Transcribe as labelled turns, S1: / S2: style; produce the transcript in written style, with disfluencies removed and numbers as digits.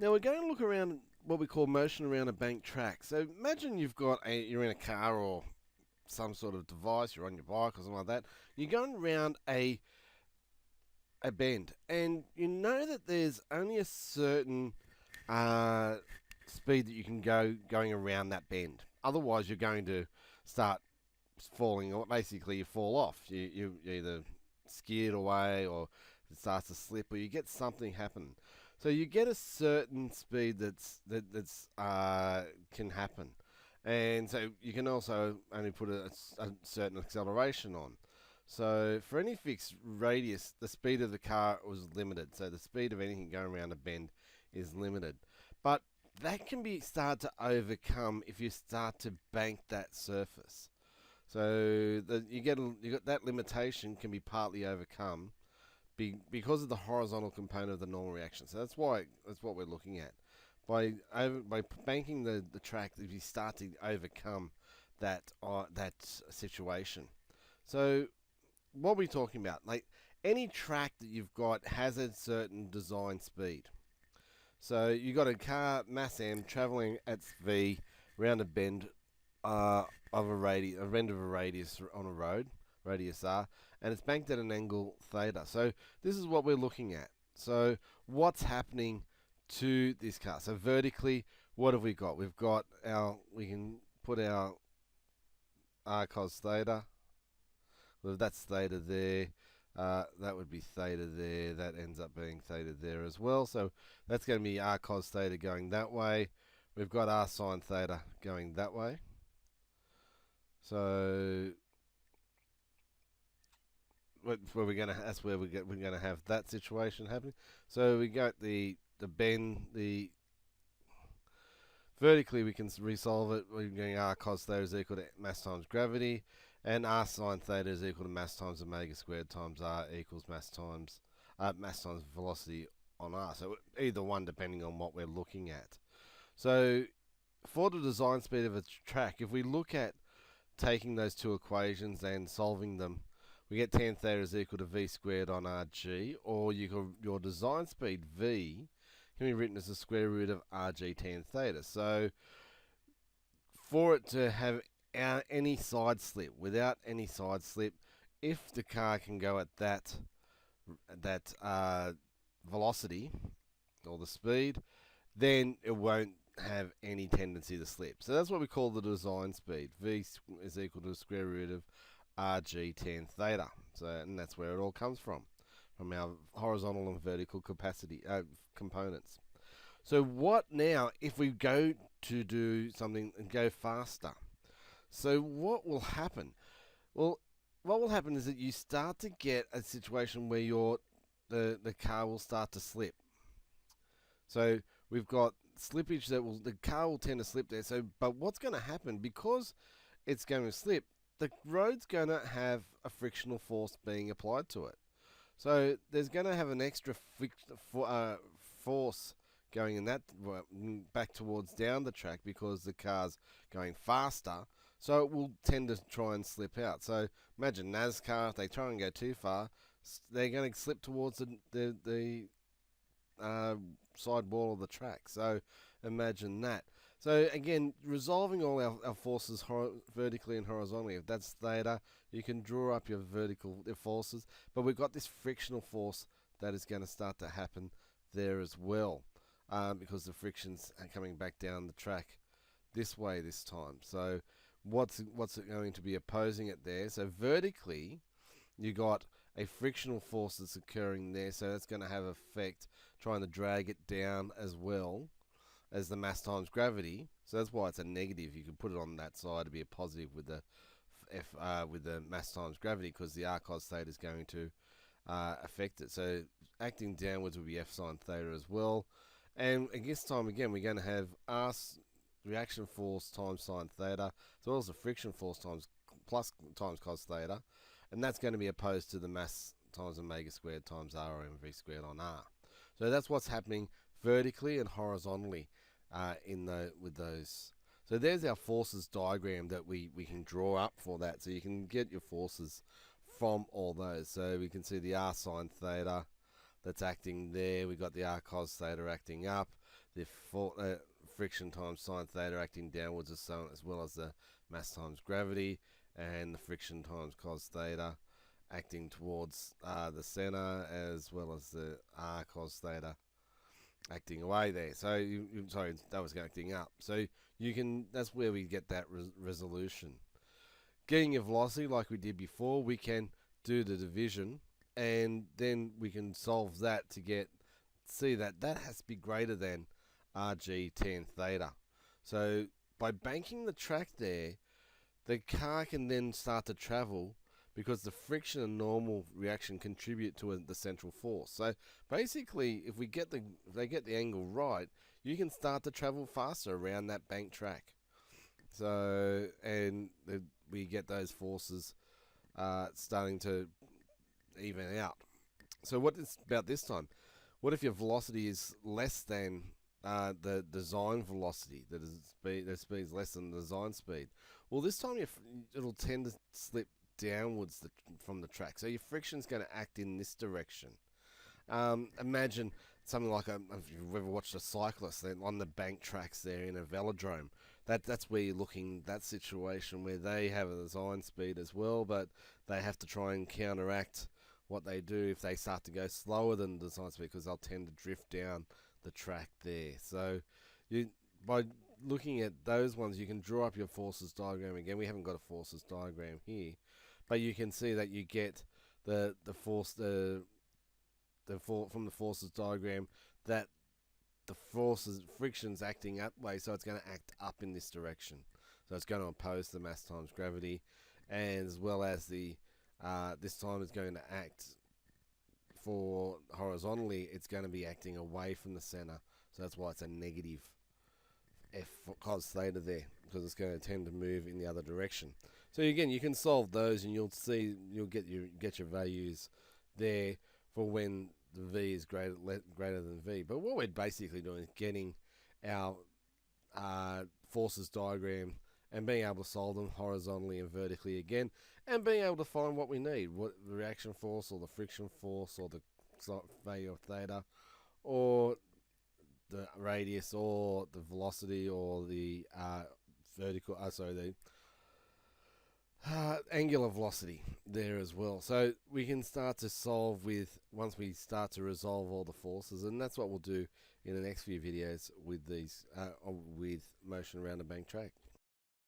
S1: Now we're going to look around what we call motion around a bank track. So imagine you're in a car or some sort of device, you're on your bike or something like that. You're going around a bend, and you know that there's only a certain uh, speed that you can go going around that bend. Otherwise, you're going to start falling, or basically you fall off. You either skid away, or it starts to slip, or you get something happen. So you get a certain speed that's can happen, and so you can also only put a certain acceleration on. So for any fixed radius, the speed of the car was limited. So the speed of anything going around a bend is limited, but that can be start to overcome if you start to bank that surface. So you got that limitation can be partly overcome because of the horizontal component of the normal reaction. So that's what we're looking at. By banking the track, you start to overcome that situation. So what are we talking about? Like any track that you've got has a certain design speed. So you got a car mass M traveling at v around a bend of a bend of a radius on a road, radius r, and it's banked at an angle theta. So this is what we're looking at. So what's happening to this car? So vertically, what have we got? We can put our r cos theta. Well, that's theta there. That would be theta there. That ends up being theta there as well. So that's going to be r cos theta going that way. We've got r sine theta going that way. So that's where we're gonna have that situation happening. So we got the bend the vertically we can resolve it. We're going r cos theta is equal to mass times gravity, and r sine theta is equal to mass times omega squared times r equals mass times velocity on r. So either one depending on what we're looking at. So for the design speed of a track, if we look at taking those two equations and solving them, we get tan theta is equal to v squared on rg, or your design speed v can be written as the square root of rg tan theta. So for it to have any side slip, without any side slip, if the car can go at that velocity or the speed, then it won't have any tendency to slip. So that's what we call the design speed. V is equal to the square root of rg tan theta. So, and that's where it all comes from our horizontal and vertical capacity components. So what now if we go to do something and go faster? So what will happen? Well, what will happen is that you start to get a situation where the car will start to slip. So we've got slippage the car will tend to slip there. So, but what's going to happen because it's going to slip? The road's going to have a frictional force being applied to it. So there's going to have an extra force going in that back towards down the track because the car's going faster. So it will tend to try and slip out. So imagine NASCAR, if they try and go too far, they're going to slip towards the side wall of the track. So imagine that. So again, resolving all our forces vertically and horizontally. If that's theta, you can draw up your vertical forces. But we've got this frictional force that is going to start to happen there as well, because the friction's coming back down the track this way this time. So what's it going to be opposing it there? So vertically, you got a frictional force that's occurring there, so that's going to have effect trying to drag it down as well as the mass times gravity. So that's why it's a negative. You can put it on that side to be a positive with the with the mass times gravity, because the r cos theta is going to affect it. So acting downwards will be f sine theta as well. And at this time again, we're going to have r reaction force times sine theta, as well as the friction force times cos theta, and that's going to be opposed to the mass times omega squared times r mv squared on r. So that's what's happening vertically and horizontally with those. So there's our forces diagram that we can draw up for that. So you can get your forces from all those. So we can see the r sine theta that's acting there. We've got the r cos theta acting up. the friction times sine theta acting downwards as well as the mass times gravity, and the friction times cos theta acting towards the center, as well as the r cos theta acting away there. So sorry, that was acting up. So you can, that's where we get that resolution. Getting your velocity like we did before, we can do the division, and then we can solve that to see that that has to be greater than Rg tan theta. So by banking the track there, the car can then start to travel because the friction and normal reaction contribute to the central force. So basically, if they get the angle right, you can start to travel faster around that bank track. So we get those forces starting to even out. So what is about this time? What if your velocity is less than the design velocity? The speed is less than the design speed. Well, this time it'll tend to slip downwards from the track. So your friction's going to act in this direction. Imagine something like if you've ever watched a cyclist on the bank tracks there in a velodrome. That's where you're looking, that situation where they have a design speed as well, but they have to try and counteract what they do if they start to go slower than the design speed, because they'll tend to drift down the track there. So by looking at those ones, you can draw up your forces diagram again. We haven't got a forces diagram here, but you can see that you get the force from the forces diagram, that the friction's acting that way, so it's going to act up in this direction. So it's going to oppose the mass times gravity, and as well as the this time it's going to act for horizontally, it's going to be acting away from the center. So that's why it's a negative f cos theta there, because it's going to tend to move in the other direction. So again, you can solve those, and you'll get your values there for when the v is greater than v. But what we're basically doing is getting our forces diagram and being able to solve them horizontally and vertically again, and being able to find what we need, what the reaction force or the friction force or the value of theta, or the radius or the velocity or the angular velocity there as well. So we can start to solve once we start to resolve all the forces, and that's what we'll do in the next few videos with these with motion around a bank track.